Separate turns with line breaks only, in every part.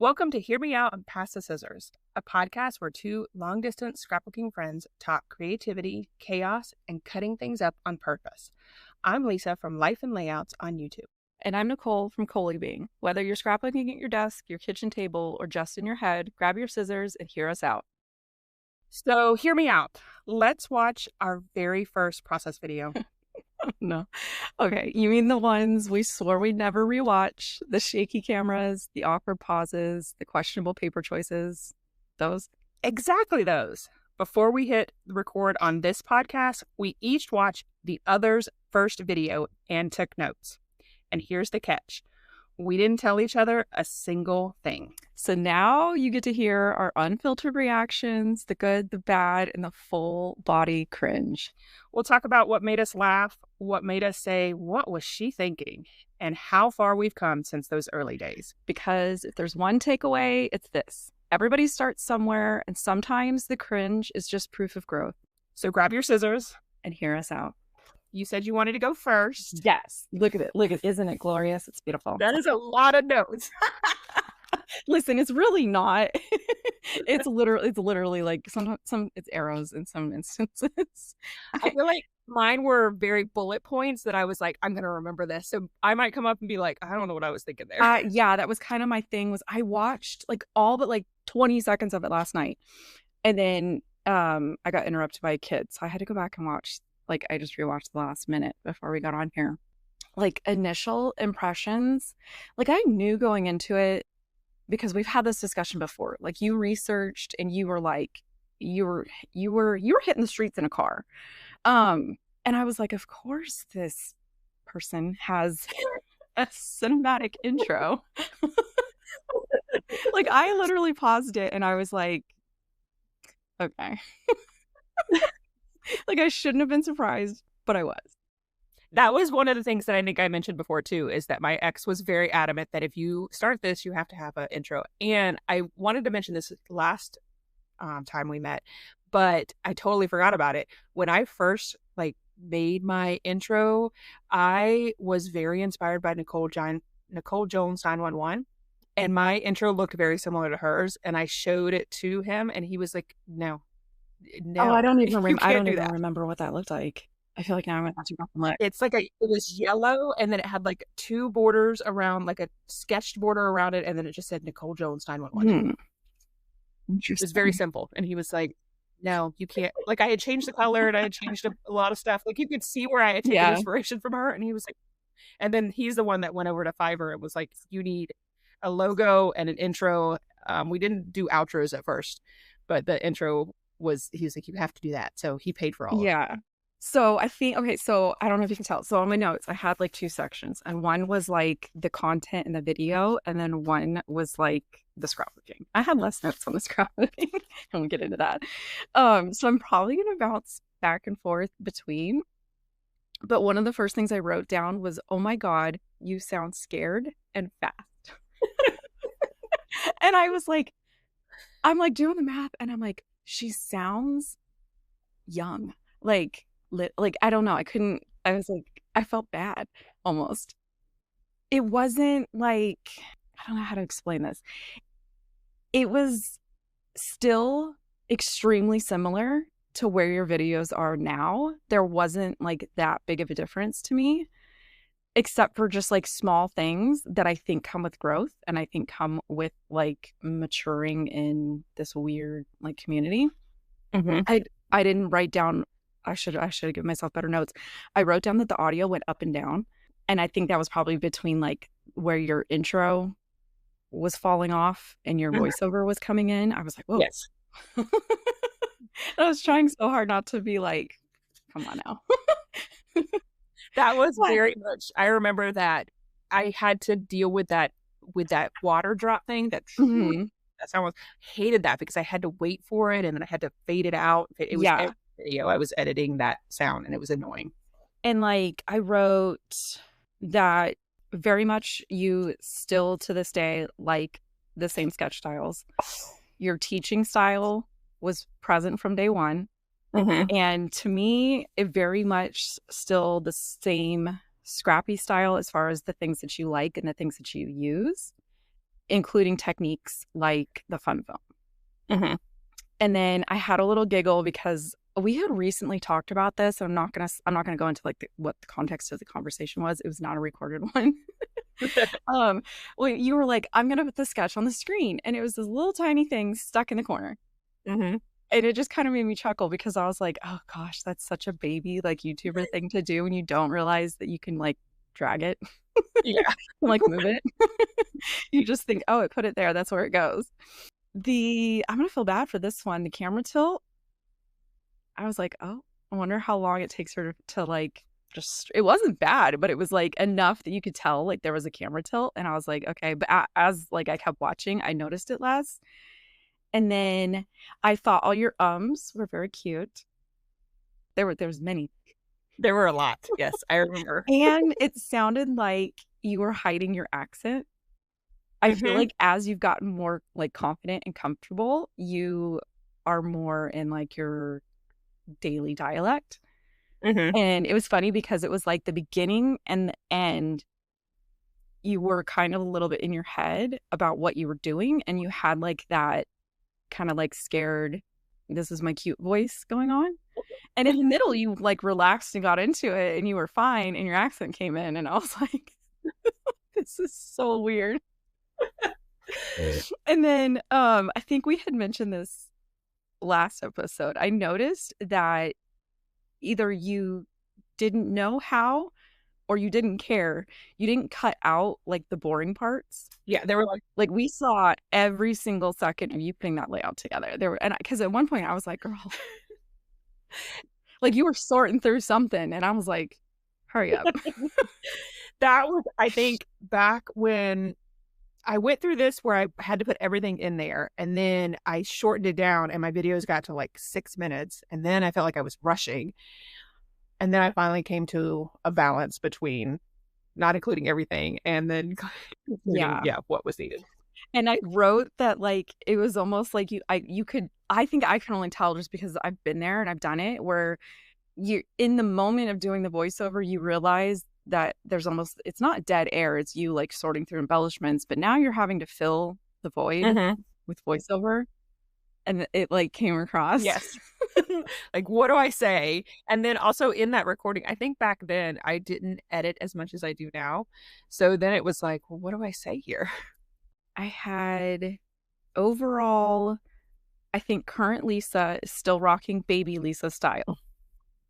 Welcome to Hear Me Out and Pass the Scissors, a podcast where two long-distance scrapbooking friends talk creativity, chaos, and cutting things up on purpose. I'm Lisa from Life and Layouts on YouTube.
And I'm Nicole from Being. Whether you're scrapbooking at your desk, your kitchen table, or just in your head, grab your scissors and hear us out.
So hear me out. Let's watch our very first process video.
No. Okay, you mean the ones we swore we'd never rewatch, the shaky cameras, the awkward pauses, the questionable paper choices, those?
Exactly those. Before we hit record on this podcast, we each watched the other's first video and took notes. And here's the catch. We didn't tell each other a single thing.
So now you get to hear our unfiltered reactions, the good, the bad, and the full body cringe.
We'll talk about what made us laugh, what made us say, what was she thinking, and how far we've come since those early days.
Because if there's one takeaway, it's this. Everybody starts somewhere, and sometimes the cringe is just proof of growth.
So grab your scissors
and hear us out.
You said you wanted to go first.
Yes. Look at it. Look at it. Isn't it glorious? It's beautiful.
That is a lot of notes.
Listen, it's really not. It's literally like some it's arrows in some instances.
I feel like mine were very bullet points that I was like, I'm gonna remember this. So I might come up and be like, I don't know what I was thinking there.
Yeah, that was kind of my thing. Was I watched like all but like 20 seconds of it last night, and then I got interrupted by a kid, so I had to go back and watch. Like, I just rewatched the last minute before we got on here. Like, initial impressions, like I knew going into it, because we've had this discussion before. Like, you researched and you were like, you were hitting the streets in a car. And I was like, of course this person has a cinematic intro. Like, I literally paused it and I was like, okay. Like, I shouldn't have been surprised, but I was.
That was one of the things that I think I mentioned before, too, is that my ex was very adamant that if you start this, you have to have an intro. And I wanted to mention this last time we met, but I totally forgot about it. When I first made my intro, I was very inspired by Nicole Jones 911. And my intro looked very similar to hers. And I showed it to him and he was like, no.
Oh, I don't even remember what that looked like. I feel like now I'm gonna have to go and look.
It's like it was yellow, and then it had like two borders around, like a sketched border around it, and then it just said Nicole Jones 911.
Interesting.
It was very simple, and he was like, "No, you can't." Like, I had changed the color and I had changed a lot of stuff. Like, you could see where I had taken inspiration from her, and he was like, and then he's the one that went over to Fiverr and was like, "You need a logo and an intro." We didn't do outros at first, but the intro was, he was like, you have to do that. So he paid for all of it.
So I think, okay, so I don't know if you can tell. So on my notes, I had like two sections, and one was like the content in the video, and then one was like the scrapbooking. I had less notes on the scrapbooking. I won't get into that. So I'm probably going to bounce back and forth between. But one of the first things I wrote down was, oh my God, you sound scared and fast. And I was like, I'm like doing the math, and I'm like, she sounds young. Like, I don't know. I was like, I felt bad almost. It wasn't like, I don't know how to explain this. It was still extremely similar to where your videos are now. There wasn't like that big of a difference to me, except for just like small things that I think come with growth and I think come with like maturing in this weird like community.
Mm-hmm.
I didn't write down, I should have given myself better notes. I wrote down that the audio went up and down. And I think that was probably between like where your intro was falling off and your voiceover was coming in. I was like, whoa.
Yes.
I was trying so hard not to be like, come on now.
That was very much, I remember that I had to deal with that water drop thing. That sound was, hated that because I had to wait for it and then I had to fade it out. It was every video I was editing that sound and it was annoying.
And like I wrote that very much you still to this day like the same sketch styles. Your teaching style was present from day one. And to me, it very much still the same scrappy style as far as the things that you like and the things that you use. including techniques like the fun film.
Mm-hmm.
And then I had a little giggle because we had recently talked about this. I'm not gonna go into like what the context of the conversation was. It was not a recorded one. Well, you were like, I'm gonna put the sketch on the screen, and it was this little tiny thing stuck in the corner.
Mm-hmm.
And it just kind of made me chuckle because I was like, oh gosh, that's such a baby like YouTuber thing to do when you don't realize that you can like drag it.
Yeah.
Like move it. You just think, oh, it put it there, that's where it goes. I'm gonna feel bad for this one. The camera tilt, I was like, oh, I wonder how long it takes her to like just, it wasn't bad, but it was like enough that you could tell like there was a camera tilt. And I was like, okay. But as like I kept watching, I noticed it less. And then I thought all your ums were very cute. There was many.
There were a lot. Yes, I remember.
And it sounded like you were hiding your accent. I feel like as you've gotten more like confident and comfortable, you are more in like your daily dialect. And it was funny because it was like the beginning and the end, you were kind of a little bit in your head about what you were doing, and you had like that kind of like scared, this is my cute voice going on. And in the middle, you like relaxed and got into it and you were fine, and your accent came in, and I was like, this is so weird. And then I think we had mentioned this last episode. I noticed that either you didn't know how or you didn't care. You didn't cut out like the boring parts.
Yeah, they were
like we saw every single second of you putting that layout together. There were, and because at one point I was like, girl, like you were sorting through something, and I was like, hurry up.
That was, I think, back when I went through this where I had to put everything in there, and then I shortened it down and my videos got to like 6 minutes, and then I felt like I was rushing. And then I finally came to a balance between not including everything and then including, what was needed.
And I wrote that like it was almost like I think I can only tell just because I've been there and I've done it, where you in the moment of doing the voiceover, you realize that there's almost, it's not dead air, it's you like sorting through embellishments, but now you're having to fill the void with voiceover. And it like came across.
Yes. Like, what do I say? And then also in that recording, I think back then I didn't edit as much as I do now. So then it was like, well, what do I say here?
I had overall, I think current Lisa is still rocking baby Lisa style.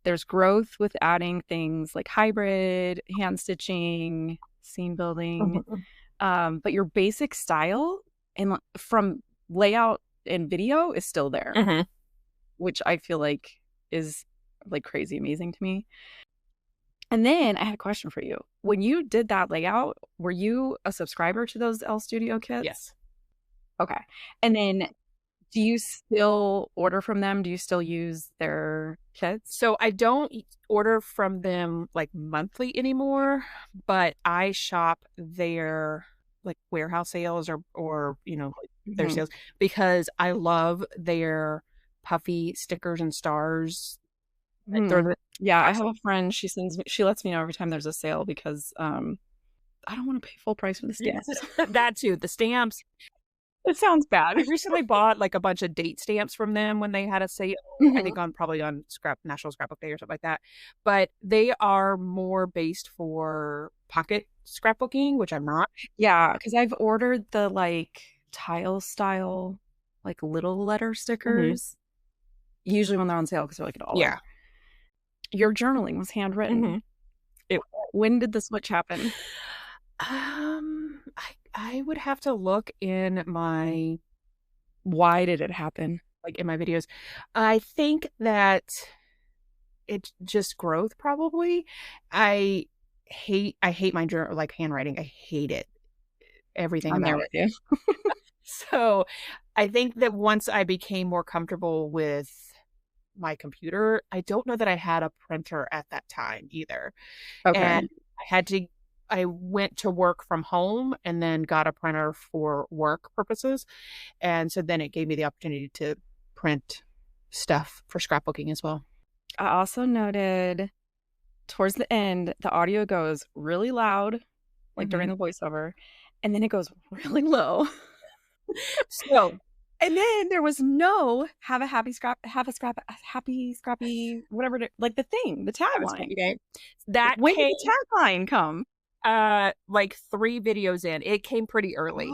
There's growth with adding things like hybrid, hand stitching, scene building. But your basic style and from layout and video is still there, which I feel like is like crazy amazing to me. And then I had a question for you. When you did that layout, were you a subscriber to those L Studio kits?
Yes.
Okay. And then do you still order from them? Do you still use their kits?
So I don't order from them like monthly anymore, but I shop their like warehouse sales or you know, their sales, because I love their puffy stickers and stars.
Yeah, I have a friend, she lets me know every time there's a sale because I don't want to pay full price for the stamps.
Yes. That too, the stamps.
It sounds bad.
I recently bought like a bunch of date stamps from them when they had a sale. I think probably on National Scrapbook Day or something like that. But they are more based for pocket scrapbooking, which I'm not.
Yeah, because I've ordered the like tile style, like little letter stickers. Usually when they're on sale because they're like $1.
Yeah.
Your journaling was handwritten. When did the switch happen?
I would have to look in my,
why did it happen?
Like in my videos. I think that it's just growth probably. I hate my journal, like handwriting. I hate it. Everything
I'm
about
there with you.
So I think that once I became more comfortable with my computer, I don't know that I had a printer at that time either.
Okay.
And I went to work from home and then got a printer for work purposes. And so then it gave me the opportunity to print stuff for scrapbooking as well.
I also noted towards the end, the audio goes really loud, like during the voiceover. and then it goes really low.
So
And then there was no have a happy scrappy, whatever, like the thing, the
have a
tagline.
scrappy day. That
When
came
did the tagline come?
like 3 videos in. It came pretty early.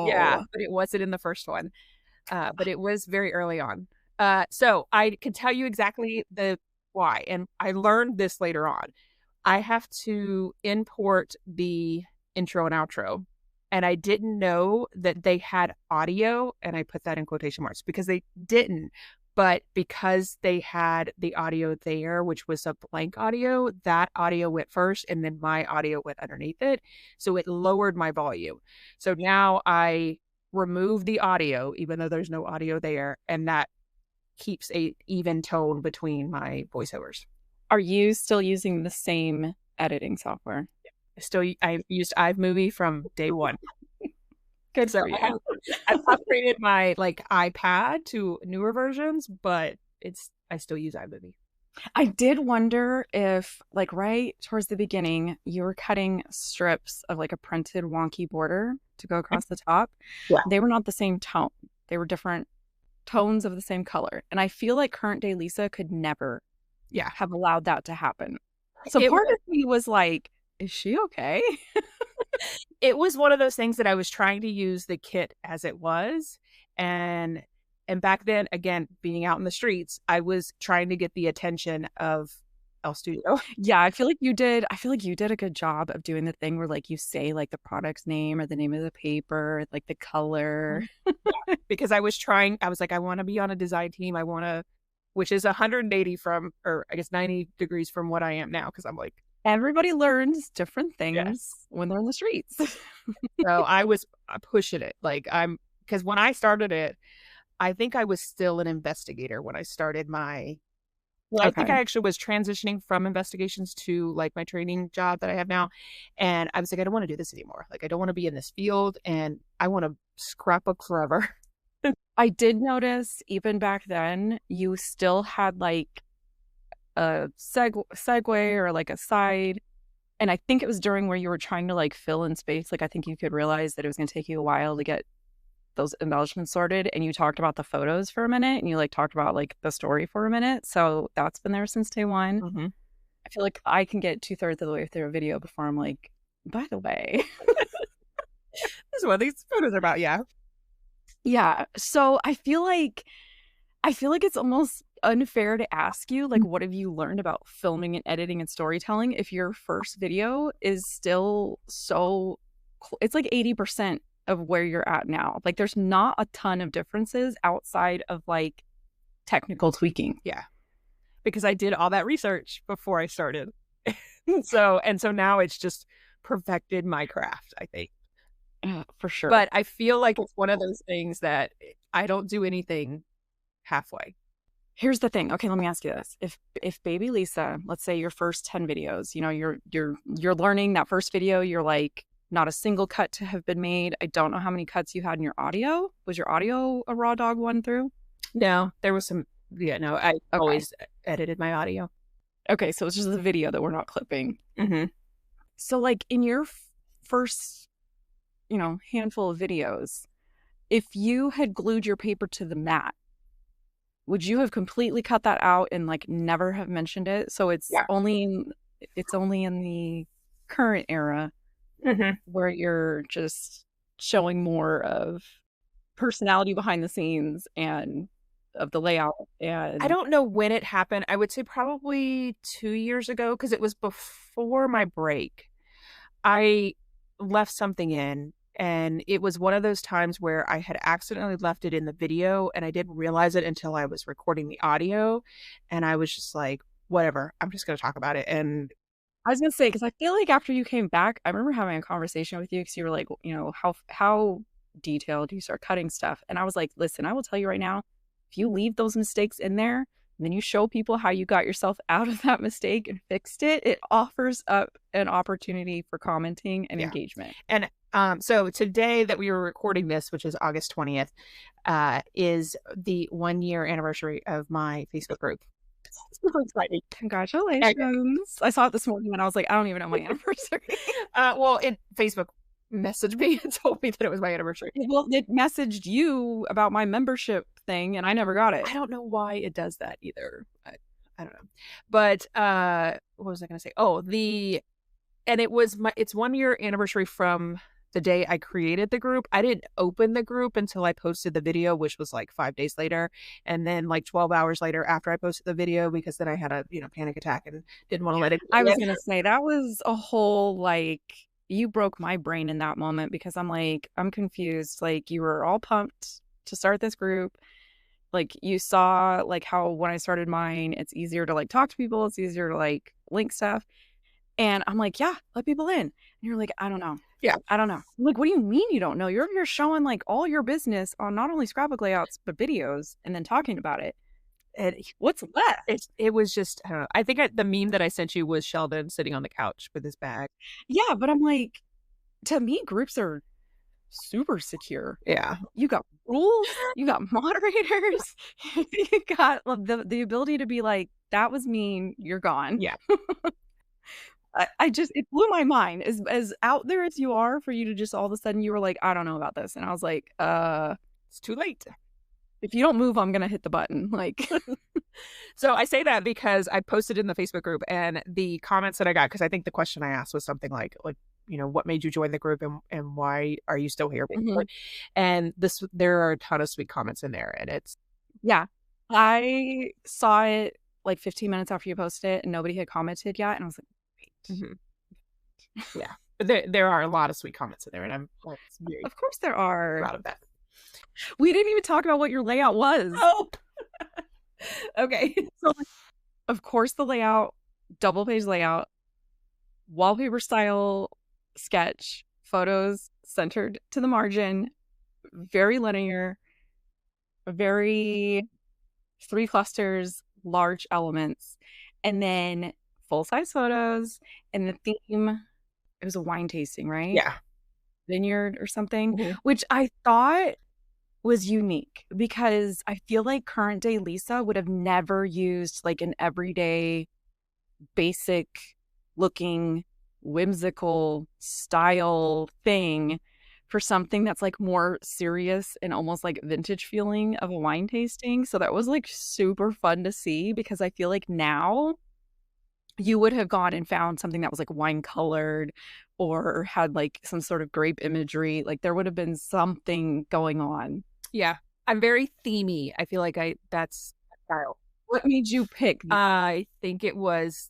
Yeah,
Oh,
but it wasn't in the first one. But it was very early on. So I can tell you exactly the why, and I learned this later on. I have to import the intro and outro, and I didn't know that they had audio, and I put that in quotation marks because they didn't. But because they had the audio there, which was a blank audio, that audio went first, and then my audio went underneath it. So it lowered my volume. So now I remove the audio, even though there's no audio there, and that keeps a even tone between my voiceovers.
are you still using the same editing software?
I used iMovie from day one.
Good
So
for you.
I've upgraded my like iPad to newer versions, but I still use iMovie.
I did wonder if, like, right towards the beginning, you were cutting strips of like a printed wonky border to go across the top.
Yeah.
They were not the same tone. They were different tones of the same color. And I feel like current day Lisa could never have allowed that to happen. So part of me was like, is she okay?
It was one of those things that I was trying to use the kit as it was. And back then, again, being out in the streets, I was trying to get the attention of El Studio.
Yeah, I feel like you did a good job of doing the thing where like you say like the product's name or the name of the paper, like the color.
Because I was like, I want to be on a design team. Which is 180 from, or I guess 90 degrees from what I am now. Cause I'm like,
everybody learns different things when they're in the streets.
So I was pushing it. Because when I started it, I think I was still an investigator when I started I think I actually was transitioning from investigations to like my training job that I have now. And I was like, I don't want to do this anymore. Like, I don't want to be in this field, and I want to scrapbook forever.
I did notice even back then, you still had like a segue or like a side. And I think it was during where you were trying to like fill in space. Like, I think you could realize that it was going to take you a while to get those embellishments sorted. And you talked about the photos for a minute, and you like talked about like the story for a minute. So that's been there since day one.
Mm-hmm.
I feel like I can get 2/3 of the way through a video before I'm like, by the way,
this is what these photos are about. Yeah.
Yeah. So I feel like it's almost unfair to ask you, like, what have you learned about filming and editing and storytelling if your first video is still it's like 80% of where you're at now. Like, there's not a ton of differences outside of like technical tweaking.
Yeah. Because I did all that research before I started. So now it's just perfected my craft, I think.
For sure.
But I feel like it's one of those things that I don't do anything halfway.
Here's the thing. Okay, let me ask you this. If baby Lisa, let's say your first 10 videos, you know, you're learning that first video, you're like, not a single cut to have been made. I don't know how many cuts you had in your audio. Was your audio a raw dog one through?
No, there was some. Yeah, no, I always edited my audio.
Okay, so it's just the video that we're not clipping.
Mm-hmm.
So like in your first, you know, handful of videos, if you had glued your paper to the mat, would you have completely cut that out and like never have mentioned it? So it's only in the current era where you're just showing more of personality behind the scenes and of the layout. And
I don't know when it happened. I would say probably 2 years ago, because it was before my break. I left something in, and it was one of those times where I had accidentally left it in the video, and I didn't realize it until I was recording the audio. And I was just like, whatever, I'm just going to talk about it. And
I was going to say, because I feel like after you came back, I remember having a conversation with you because you were like, you know, how detailed you start cutting stuff. And I was like, listen, I will tell you right now, if you leave those mistakes in there, and then you show people how you got yourself out of that mistake and fixed it, it offers up an opportunity for commenting and engagement.
And so today that we were recording this, which is August 20th, is the 1-year anniversary of my Facebook group. Super exciting.
Congratulations. I saw it this morning and I was like, I don't even know my anniversary.
Well, in Facebook, messaged me and told me that it was my anniversary.
Well, it messaged you about my membership thing, and I never got it.
I don't know why it does that either. I don't know. But what was I going to say? Oh, it's 1 year anniversary from the day I created the group. I didn't open the group until I posted the video, which was like 5 days later. And then like 12 hours later after I posted the video, because then I had a, panic attack and didn't want to let it go.
I was going to say that was a whole, like, you broke my brain in that moment, because I'm like, I'm confused. Like, you were all pumped to start this group. Like, you saw like how when I started mine, it's easier to like talk to people. It's easier to like link stuff. And I'm like, yeah, let people in. And you're like, I don't know.
Yeah.
I don't know. I'm like, what do you mean you don't know? You're showing like all your business on not only scrapbook layouts, but videos, and then talking about it. And what's left?
It was just, I don't know. I think the meme that I sent you was Sheldon sitting on the couch with his bag.
Yeah, but I'm like, to me, groups are super secure.
Yeah.
You got rules, you got moderators, you got the ability to be like, that was mean, you're gone.
Yeah.
It blew my mind, as out there as you are, for you to just all of a sudden you were like, I don't know about this. And I was like,
it's too late.
If you don't move, I'm going to hit the button. Like,
so I say that because I posted in the Facebook group, and the comments that I got, because I think the question I asked was something like, what made you join the group, and why are you still here?
Mm-hmm.
And there are a ton of sweet comments in there, and it's,
yeah, I saw it like 15 minutes after you posted it, and nobody had commented yet. And I was like, wait.
Mm-hmm. Yeah. But there are a lot of sweet comments in there, and I'm very
of course there are.
proud of that.
We didn't even talk about what your layout was.
Oh, okay.
So, of course, the layout, double page layout, wallpaper style sketch, photos centered to the margin, very linear, very 3 clusters, large elements, and then full-size photos. And the theme, it was a wine tasting, right?
Yeah.
Vineyard or something,
Mm-hmm.
which I thought was unique, because I feel like current day Lisa would have never used like an everyday, basic looking, whimsical style thing for something that's like more serious and almost like vintage feeling of a wine tasting. So that was like super fun to see, because I feel like now you would have gone and found something that was like wine colored or had like some sort of grape imagery. Like, there would have been something going on.
Yeah. I'm very themey. I feel like that's style.
What made you pick?
I think it was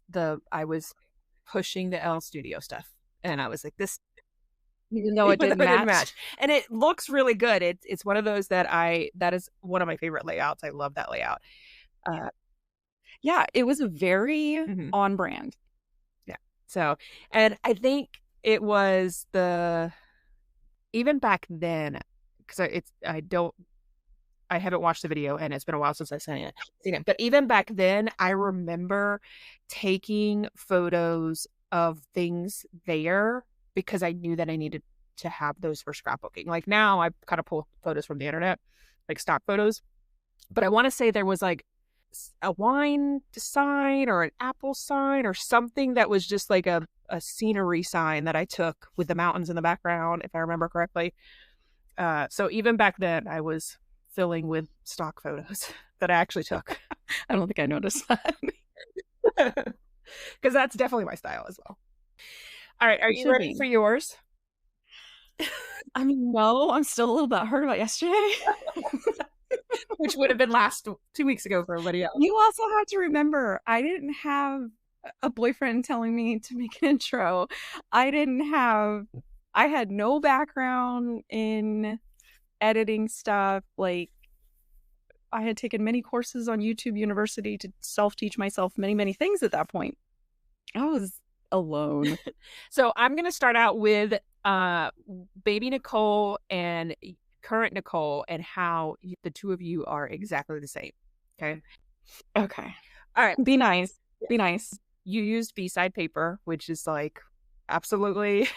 I was pushing the L Studio stuff, and I was like, this,
even though it didn't match.
And it looks really good. It's one of those that is one of my favorite layouts. I love that layout.
Yeah, it was very on brand.
Yeah. So, and I think it was even back then, because I haven't watched the video, and it's been a while since I've seen it. But even back then, I remember taking photos of things there because I knew that I needed to have those for scrapbooking. Like, now I kind of pull photos from the internet, like stock photos. But I want to say there was like a wine sign or an apple sign or something that was just like a scenery sign that I took with the mountains in the background, if I remember correctly. So even back then, I was filling with stock photos that I actually took.
I don't think I noticed that.
Because that's definitely my style as well. All right, are you ready for yours?
I mean, no, I'm still a little bit hurt about yesterday.
Which would have been 2 weeks ago for everybody else.
You also have to remember, I didn't have a boyfriend telling me to make an intro. I had no background in editing stuff. Like, I had taken many courses on YouTube University to self-teach myself many, many things at that point. I was alone.
So I'm going to start out with baby Nicole and current Nicole, and how the two of you are exactly the same. Okay.
All right. Be nice.
Yeah.
Be nice.
You used B-side paper, which is like, absolutely.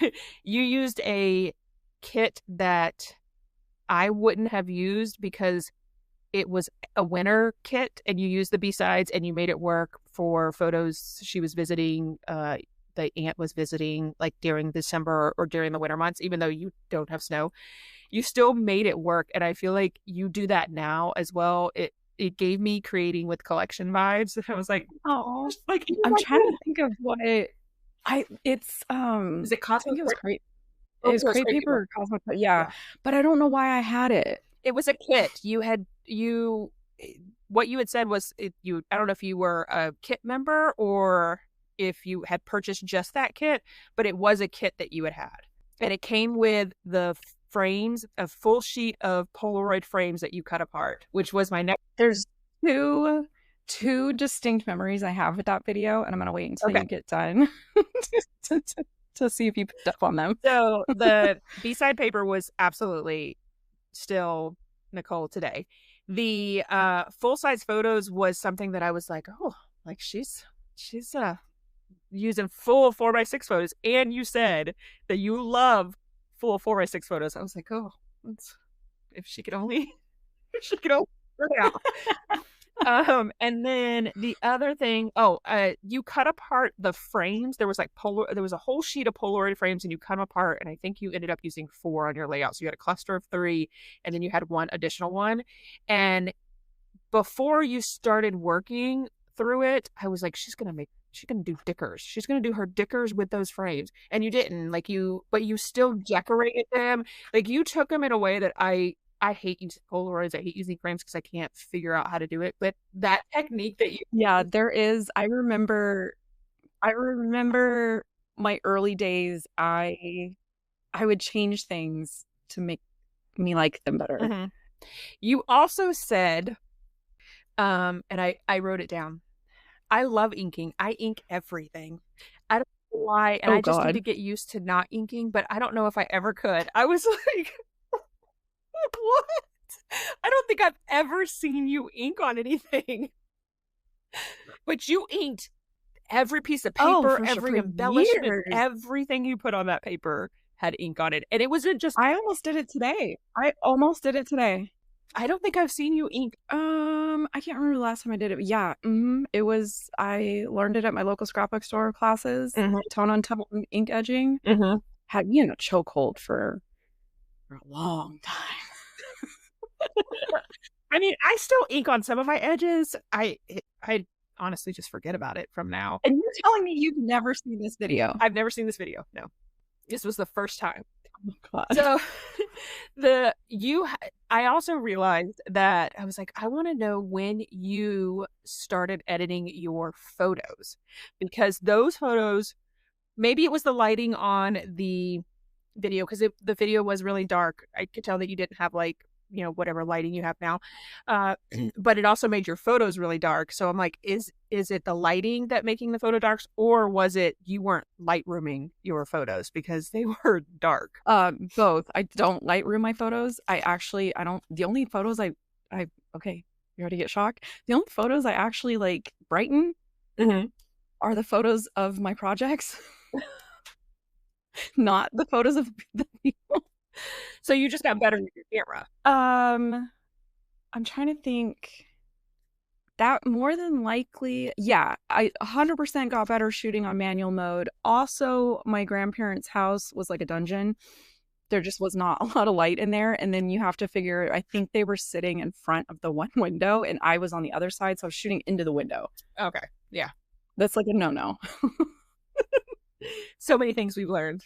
You used a kit that I wouldn't have used because it was a winter kit, and you used the B-sides and you made it work for photos she was visiting, the the aunt was visiting like during December or during the winter months, even though you don't have snow, you still made it work. And I feel like you do that now as well. It gave me creating with collection vibes. I was like,
Oh,
like
I'm trying to think of what it's
is it
I
Cosmo?
think it was great.
Oh,
It was
it was
crepe
Scrape
paper
Paper.
or Cosmo, yeah,
Yeah.
but I don't know why I had it.
It was a kit. What you had said was I don't know if you were a kit member or if you had purchased just that kit, but it was a kit that you had. And it came with the frames, a full sheet of Polaroid frames that you cut apart, which was my next.
There's two distinct memories I have with that video, and I'm gonna wait until you get done to see if you picked up on them.
So the B-side paper was absolutely still Nicole today. The full-size photos was something that I was like, oh, like she's using full 4x6 photos. And you said that you love full 4x6 photos. I was like, oh, if she could only work it out. And then the other thing, you cut apart the frames. There was a whole sheet of Polaroid frames, and you cut them apart. And I think you ended up using 4 on your layout. So you had a cluster of 3, and then you had one additional one. And before you started working through it, I was like, she's gonna do dickers. She's gonna do her dickers with those frames. And you didn't, but you still decorated them. Like you took them in a way that I hate using Polaroids. I hate using frames because I can't figure out how to do it. But that technique that you
there is. I remember my early days. I would change things to make me like them better.
Mm-hmm. You also said, and I wrote it down, I love inking. I ink everything. I don't know why, and I just need to get used to not inking, but I don't know if I ever could. I was like, what? I don't think I've ever seen you ink on anything. But you inked every piece of paper, every embellishment, everything you put on that paper had ink on it. And it wasn't just...
I almost did it today.
I don't think I've seen you ink.
I can't remember the last time I did it. But yeah, it was, I learned it at my local scrapbook store classes. Tone on tone ink edging. Had me in a chokehold for a long time.
I mean, I still ink on some of my edges. I honestly just forget about it from now.
And you're telling me you've never seen this video?
I've never seen this video. No, this was the first time.
Oh my God.
So I also realized that I was like, I want to know when you started editing your photos, because those photos, maybe it was the lighting on the video, because the video was really dark. I could tell that you didn't have whatever lighting you have now, but it also made your photos really dark. So I'm like, is it the lighting that making the photo darks, or was it you weren't Lightrooming your photos because they were dark?
Both. I don't Lightroom my photos. I don't. The only photos okay, you already get shocked. The only photos I actually like brighten are the photos of my projects, not the photos of the people.
So you just got better with your camera.
I'm trying to think. That more than likely, yeah, I 100% got better shooting on manual mode. Also, my grandparents' house was like a dungeon. There just was not a lot of light in there. And then you have to figure, I think they were sitting in front of the one window and I was on the other side. So I was shooting into the window.
Okay. Yeah.
That's like a no-no.
So many things we've learned.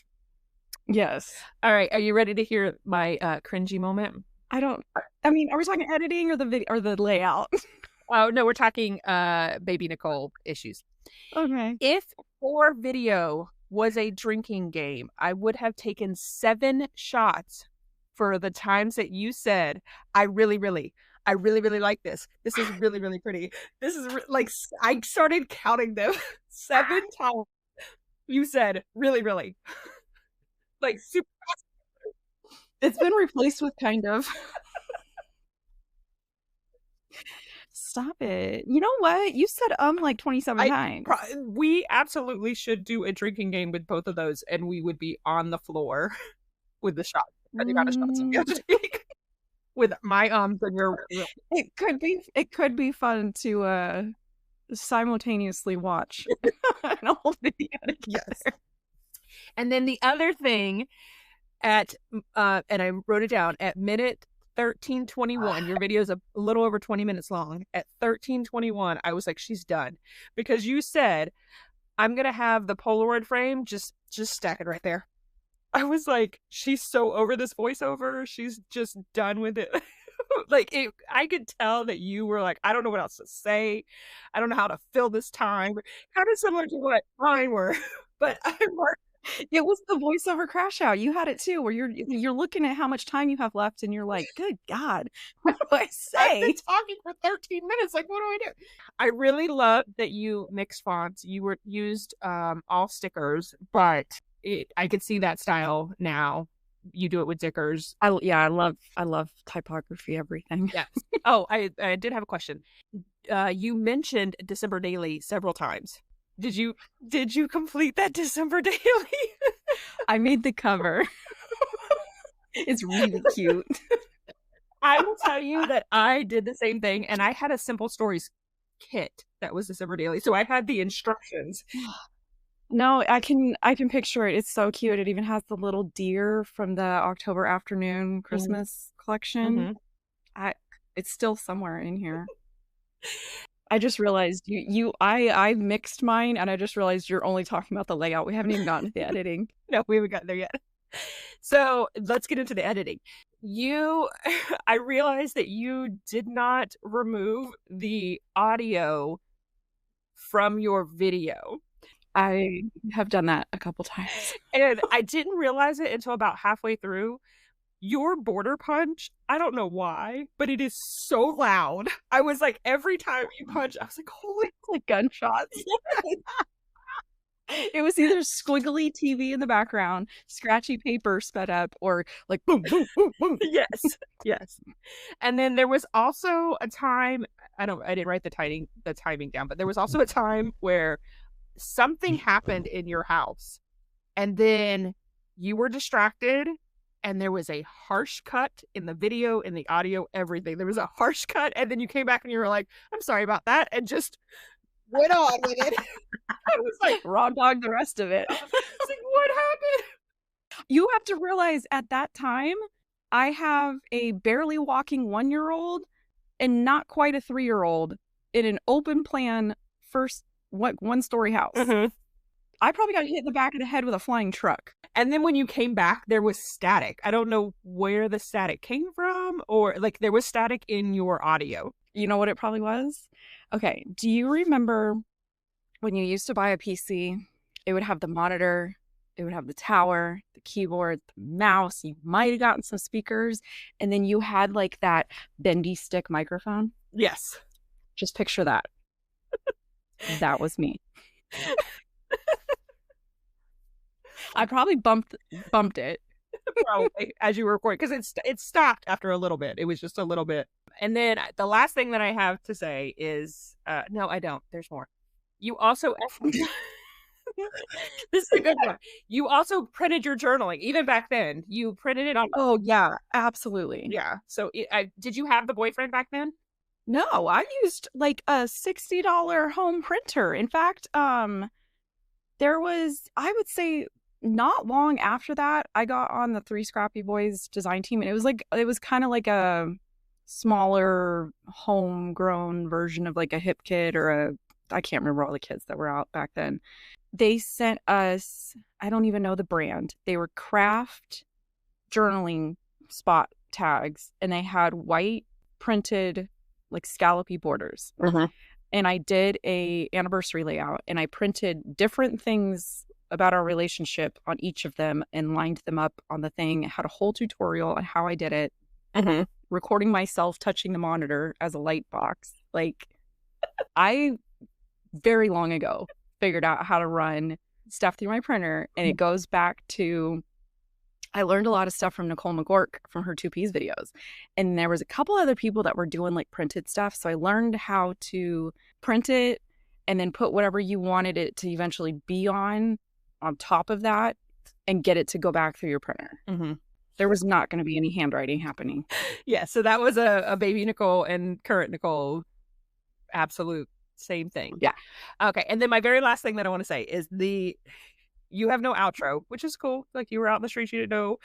Yes.
All right. Are you ready to hear my cringy moment?
I mean, are we talking editing or the video or the layout?
Oh, no, we're talking baby Nicole issues.
Okay.
If for video was a drinking game, I would have taken 7 shots for the times that you said, I really, really like this. This is really, really pretty. This is I started counting them 7 times. You said, really, really. Like super.
It's been replaced with kind of. Stop it. You know what? You said like 27 times.
We absolutely should do a drinking game with both of those, and we would be on the floor with the shots. The amount of shots we have to take. With my and your.
It could be fun to simultaneously watch a whole video together.
Yes. And then the other thing at and I wrote it down at minute 13:21. Your video is a little over 20 minutes long. At 13:21, I was like, she's done, because you said, I'm gonna have the Polaroid frame just stack it right there. I was like, she's so over this voiceover. She's just done with it. Like, I could tell that you were like, I don't know what else to say. I don't know how to fill this time. Kind of similar to what mine were, but I worked.
It was the voiceover crash out. You had it too, where you're looking at how much time you have left, and you're like, "Good God, what do I
I've been
say?"
talking for 13 minutes. Like, what do I do? I really love that you mixed fonts. You used all stickers, but I could see that style now. You do it with stickers.
I love typography, everything.
Yes. Oh, I did have a question. You mentioned December Daily several times. Did you complete that December Daily?
I made the cover. It's really cute.
I will tell you that I did the same thing, and I had a Simple Stories kit that was December Daily, so I had the instructions.
No, I can picture it. It's so cute. It even has the little deer from the October Afternoon Christmas collection. It's still somewhere in here. I just realized I mixed mine, and I just realized you're only talking about the layout. We haven't even gotten to the editing.
No, we haven't gotten there yet. So let's get into the editing. I realized that you did not remove the audio from your video.
I have done that a couple times.
And I didn't realize it until about halfway through. Your border punch, I don't know why, but it is so loud. I was like, every time you punch, I was like, holy,
like gunshots. It was either squiggly TV in the background, scratchy paper sped up, or like boom, boom, boom, boom.
Yes. And then there was also a time, I didn't write the timing down, but there was also a time where something happened in your house, and then you were distracted, and there was a harsh cut in the video, in the audio, everything. There was a harsh cut, and then you came back and you were like, I'm sorry about that, and just went on with it. I was like,
raw dog the rest of it.
I was like, what happened?
You have to realize at that time, I have a barely walking 1-year-old and not quite a 3-year-old in an open plan one-story house. I probably got hit in the back of the head with a flying truck.
And then when you came back, there was static. I don't know where the static came from, or like there was static in your audio.
You know what it probably was? Okay. Do you remember when you used to buy a PC, it would have the monitor, it would have the tower, the keyboard, the mouse, you might have gotten some speakers, and then you had like that bendy stick microphone?
Yes.
Just picture that. That was me. I probably bumped it.
Probably as you were recording, because it stopped after a little bit. It was just a little bit. And then the last thing that I have to say is, no, I don't. There's more. You also, this is a good one. You also printed your journaling. Even back then, you printed it on.
Oh yeah, absolutely.
Yeah. So did you have the boyfriend back then?
No, I used like a $60 home printer. In fact, there was, I would say, not long after that, I got on the 3 Scrappy Boys design team, and it was kind of like a smaller homegrown version of like a Hip Kid or I can't remember all the kids that were out back then. They sent us, I don't even know the brand. They were craft journaling spot tags, and they had white printed like scallopy borders. And I did a anniversary layout, and I printed different things about our relationship on each of them and lined them up on the thing. It had a whole tutorial on how I did it. Recording myself touching the monitor as a light box. Like, I very long ago figured out how to run stuff through my printer, and it goes back to, I learned a lot of stuff from Nicole McGork from her 2Ps videos. And there was a couple other people that were doing like printed stuff. So I learned how to print it and then put whatever you wanted it to eventually be on top of that and get it to go back through your printer. There was not going to be any handwriting happening.
Yeah, so that was a baby Nicole and current Nicole absolute Same thing.
Yeah.
Okay. And then my very last thing that I want to say is you have no outro, which is cool. Like you were out in the street, you didn't know.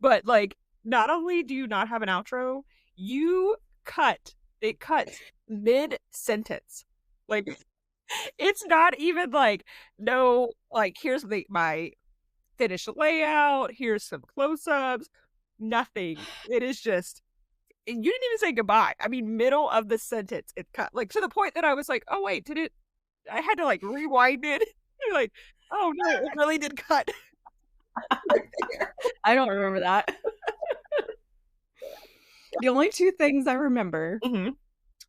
But like, not only do you not have an outro, it cuts mid-sentence. Like it's not even like, no, like here's my finished layout, here's some close-ups, nothing. It is just, you didn't even say goodbye. I mean, middle of the sentence, it cut. Like to the point that I was like, oh wait, I had to like rewind it. Like, oh no, it really did cut.
I don't remember that. The only two things I remember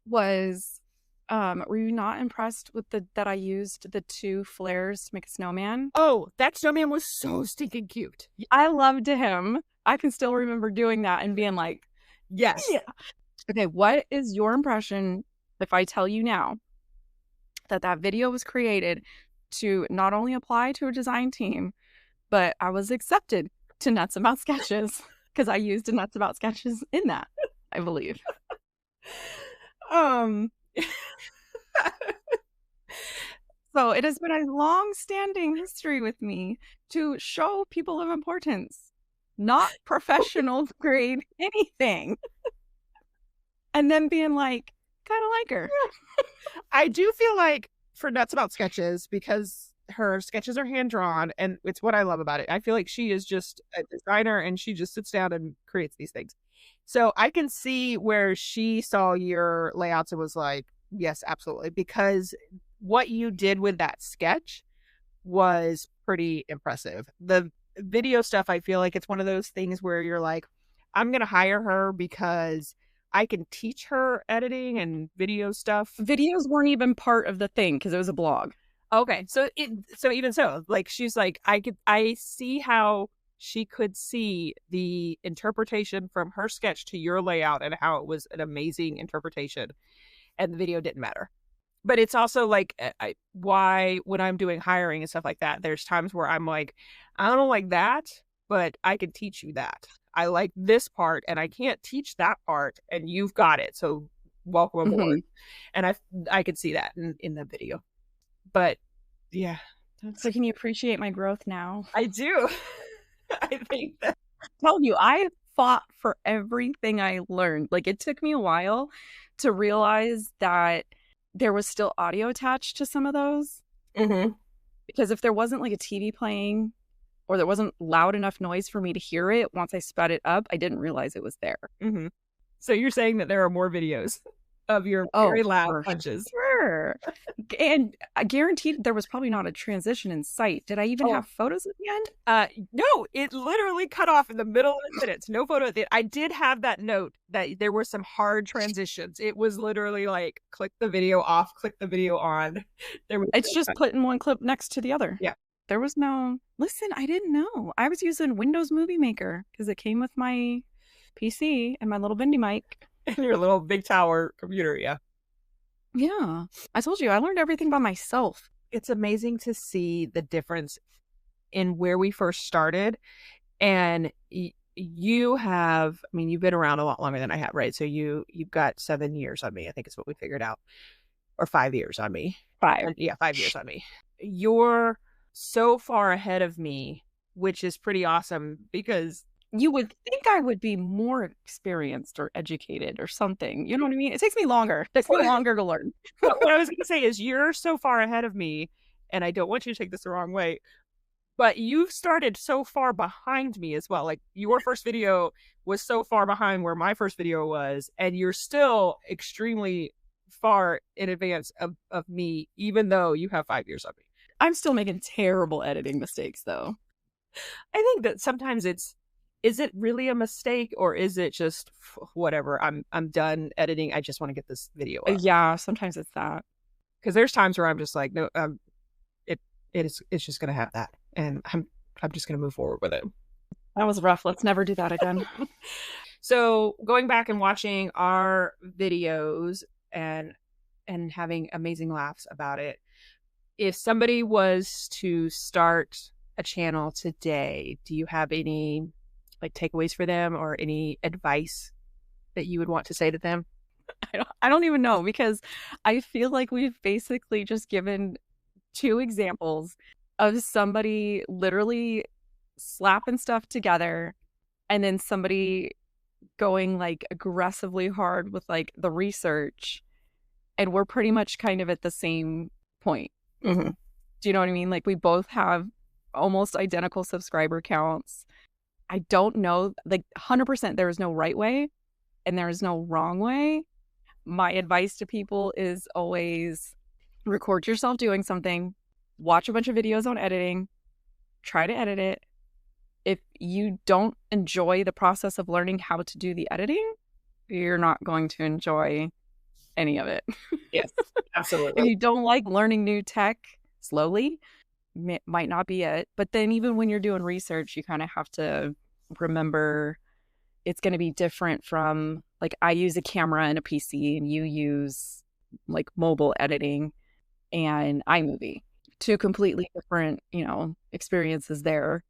was, were you not impressed with that I used the 2 flares to make a snowman?
Oh, that snowman was so stinking cute.
I loved him. I can still remember doing that and being like,
yes.
Yeah. Okay, what is your impression if I tell you now that video was created to not only apply to a design team, but I was accepted to Nuts About Sketches because I used a Nuts About Sketches in that, I believe. So it has been a long-standing history with me to show people of importance, not professional grade anything, and then being like, kind of like her.
I do feel like for Nuts About Sketches, because her sketches are hand-drawn, and it's what I love about it. I feel like she is just a designer, and she just sits down and creates these things. So I can see where she saw your layouts and was like, yes, absolutely. Because what you did with that sketch was pretty impressive. The video stuff, I feel like it's one of those things where you're like, I'm going to hire her because I can teach her editing and video stuff.
Videos weren't even part of the thing because it was a blog.
Okay. So even so, like, she's like, I see how she could see the interpretation from her sketch to your layout and how it was an amazing interpretation, and the video didn't matter. But it's also like, why when I'm doing hiring and stuff like that, there's times where I'm like, I don't like that, but I can teach you that. I like this part and I can't teach that part, and you've got it. So welcome aboard. And I could see that in the video. But yeah.
So can you appreciate my growth now?
I do. I think that.
I told you, I fought for everything I learned. Like, it took me a while to realize that there was still audio attached to some of those. Because if there wasn't like a TV playing or there wasn't loud enough noise for me to hear it, once I sped it up, I didn't realize it was there.
So you're saying that there are more videos of your very loud punches.
Sure. And I guaranteed there was probably not a transition in sight. Did I even have photos at the end?
No, it literally cut off in the middle of the sentence. No photo. I did have that note that there were some hard transitions. It was literally like, click the video off, click the video on.
It's just putting one clip next to the other.
Yeah.
There was no, listen, I didn't know. I was using Windows Movie Maker because it came with my PC and my little bendy mic.
And your little big tower computer, yeah.
Yeah. I told you, I learned everything by myself.
It's amazing to see the difference in where we first started. And you've been around a lot longer than I have, right? So you've got 7 years on me, I think is what we figured out. Or 5 years on me.
5.
Yeah, 5 years on me. You're so far ahead of me, which is pretty awesome because
you would think I would be more experienced or educated or something. You know what I mean? It takes me longer. It takes me longer to learn.
What I was going to say is you're so far ahead of me, and I don't want you to take this the wrong way, but you've started so far behind me as well. Like, your first video was so far behind where my first video was, and you're still extremely far in advance of me, even though you have 5 years on me.
I'm still making terrible editing mistakes, though.
I think that sometimes is it really a mistake, or is it just whatever? I'm done editing. I just want to get this video up.
Yeah, sometimes it's that.
Because there's times where I'm just like, no, it's just gonna have that, and I'm just gonna move forward with it.
That was rough. Let's never do that again.
So going back and watching our videos and having amazing laughs about it. If somebody was to start a channel today, do you have any like takeaways for them or any advice that you would want to say to them?
I don't even know, because I feel like we've basically just given two examples of somebody literally slapping stuff together and then somebody going like aggressively hard with like the research, and we're pretty much kind of at the same point.
Mm-hmm.
Do you know what I mean? Like we both have almost identical subscriber counts. I don't know, like 100% there is no right way and there is no wrong way. My advice to people is always record yourself doing something, watch a bunch of videos on editing, try to edit it. If you don't enjoy the process of learning how to do the editing, you're not going to enjoy any of it.
Yes,
If
absolutely.
you don't like learning new tech slowly, might not be it. But then even when you're doing research, you kind of have to remember it's going to be different from, like, I use a camera and a PC and you use like mobile editing and iMovie. Two completely different, experiences there.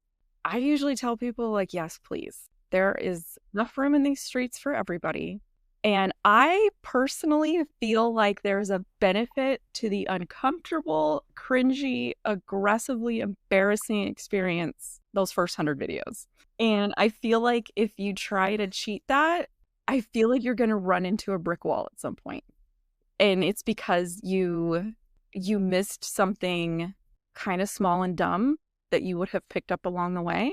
I usually tell people, like, yes, please. There is enough room in these streets for everybody. And I personally feel like there's a benefit to the uncomfortable, cringy, aggressively embarrassing experience those first 100 videos. And I feel like if you try to cheat that, I feel like you're going to run into a brick wall at some point. And it's because you missed something kind of small and dumb that you would have picked up along the way.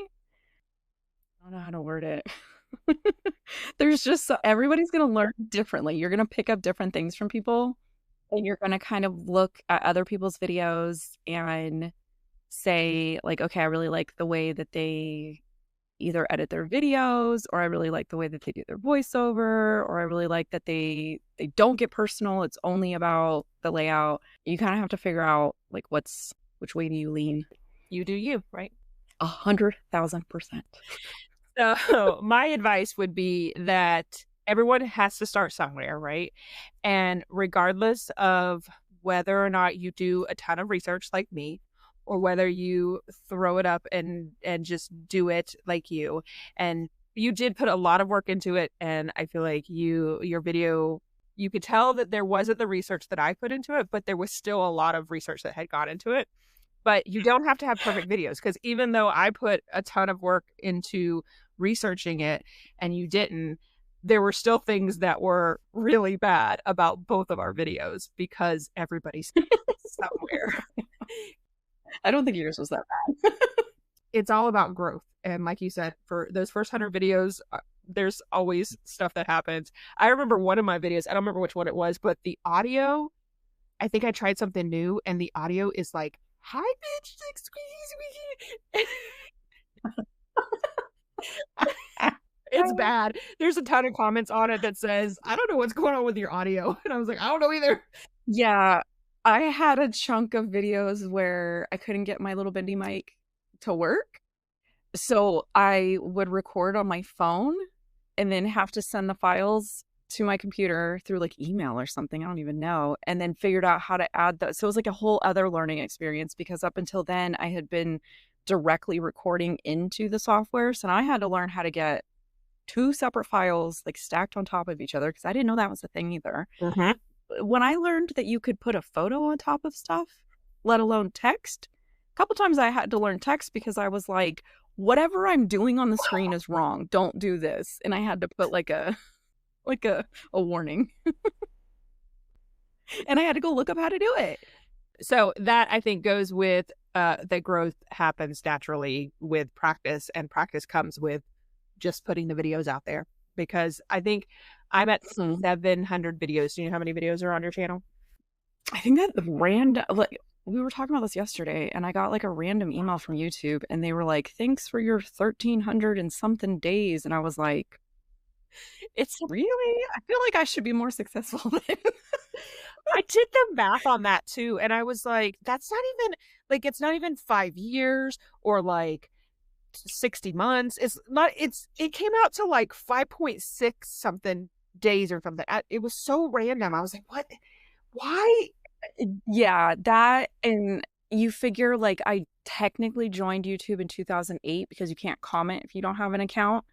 I don't know how to word it. There's just everybody's going to learn differently. You're going to pick up different things from people, and you're going to kind of look at other people's videos and say, like, okay, I really like the way that they either edit their videos, or I really like the way that they do their voiceover, or I really like that they don't get personal. It's only about the layout. You kind of have to figure out, like, which way do you lean?
You do you, right?
100,000%.
So my advice would be that everyone has to start somewhere, right? And regardless of whether or not you do a ton of research like me, or whether you throw it up and just do it like you, and you did put a lot of work into it, and I feel like your video, you could tell that there wasn't the research that I put into it, but there was still a lot of research that had gone into it. But you don't have to have perfect videos, because even though I put a ton of work into researching it and you didn't, there were still things that were really bad about both of our videos, because everybody's somewhere.
I don't think yours was that bad.
It's all about growth. And like you said, for those first 100 videos, there's always stuff that happens. I remember one of my videos, I don't remember which one it was, but the audio, I think I tried something new and the audio is like high pitched, like squeaky. It's bad. There's a ton of comments on it that says, I don't know what's going on with your audio. And I was like, I don't know either.
Yeah, I had a chunk of videos where I couldn't get my little bendy mic to work. So I would record on my phone and then have to send the files to my computer through like email or something. I don't even know. And then figured out how to add those. So it was like a whole other learning experience, because up until then I had been directly recording into the software. So I had to learn how to get two separate files like stacked on top of each other, because I didn't know that was a thing either.
Mm-hmm.
When I learned that you could put a photo on top of stuff, let alone text, a couple times I had to learn text because I was like, whatever I'm doing on the screen is wrong. Don't do this. And I had to put like a warning. And I had to go look up how to do it.
So that, I think, goes with that growth happens naturally with practice, and practice comes with just putting the videos out there. Because I think I'm at 700 videos. Do you know how many videos are on your channel?
I think that random, like, we were talking about this yesterday, and I got like a random email from YouTube, and they were like, thanks for your 1,300 and something days. And I was like, it's really, I feel like I should be more successful than
I did the math on that too. And I was like, that's not even, like, it's not even 5 years or like 60 months. It came out to like 5.6 something days or something. It was so random. I was like, what? Why?
Yeah, that, and you figure, like, I technically joined YouTube in 2008 because you can't comment if you don't have an account.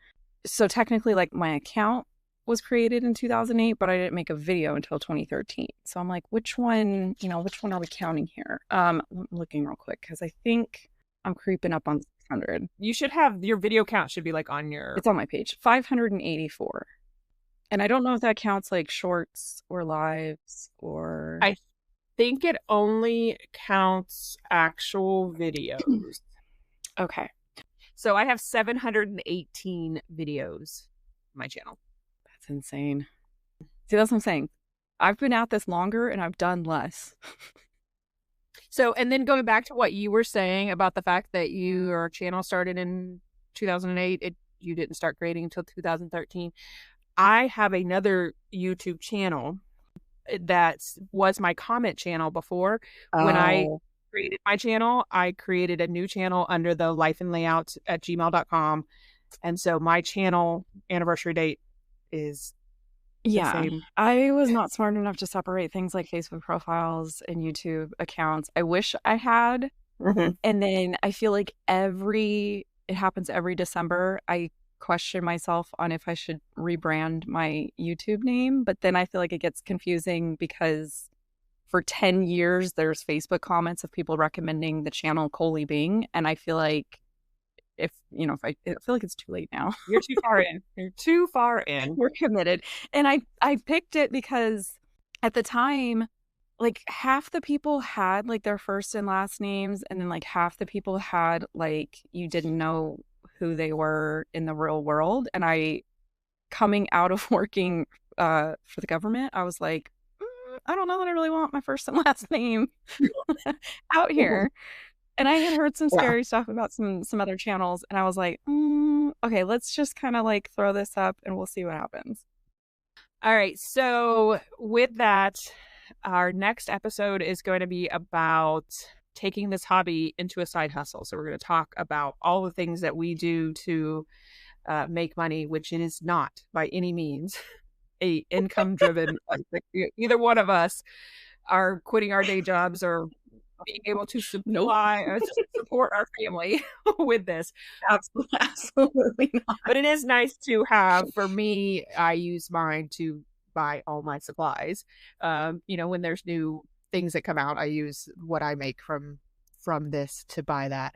So technically, like, my account was created in 2008, but I didn't make a video until 2013. So I'm like, which one are we counting here? I'm looking real quick because I think I'm creeping up on 600.
You should have your video count should be like on your.
It's on my page, 584. And I don't know if that counts like shorts or lives or.
I think it only counts actual videos.
Okay.
So I have 718 videos on my channel.
That's insane. See, that's what I'm saying. I've been at this longer and I've done less.
So, and then going back to what you were saying about the fact that your channel started in 2008, you didn't start creating until 2013. I have another YouTube channel that was my comment channel before. When I created my channel, I created a new channel under the lifeandlayout@gmail.com. And so my channel anniversary date is the same.
I was not smart enough to separate things like Facebook profiles and YouTube accounts. I wish I had.
Mm-hmm.
And then I feel like it happens every December. I question myself on if I should rebrand my YouTube name, but then I feel like it gets confusing because for 10 years there's Facebook comments of people recommending the channel Coley Bing, and I feel like I feel like it's too late now.
You're too far in. You're too far in.
We're committed. And I picked it because at the time, like half the people had like their first and last names, and then like half the people had like you didn't know who they were in the real world. And coming out of working for the government, I was like, I don't know that I really want my first and last name out here. And I had heard some scary stuff about some other channels, and I was like, okay, let's just kind of like throw this up and we'll see what happens.
All right. So with that, our next episode is going to be about taking this hobby into a side hustle. So we're going to talk about all the things that we do to make money, which it is not by any means a income driven. Either one of us are quitting our day jobs or being able to support our family with this.
Absolutely not.
But it is nice to have. For me, I use mine to buy all my supplies. When there's new things that come out, I use what I make from this to buy that.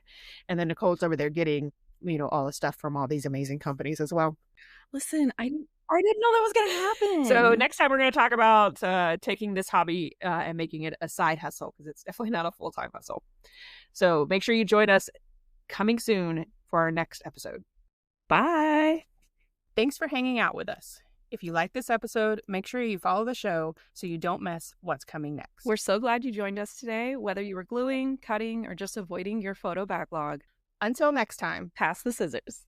And then Nicole's over there getting, all the stuff from all these amazing companies as well.
Listen, I didn't know that was going to happen.
So next time we're going to talk about taking this hobby and making it a side hustle, because it's definitely not a full-time hustle. So make sure you join us coming soon for our next episode.
Bye.
Thanks for hanging out with us. If you like this episode, make sure you follow the show so you don't miss what's coming next.
We're so glad you joined us today, whether you were gluing, cutting, or just avoiding your photo backlog.
Until next time,
pass the scissors.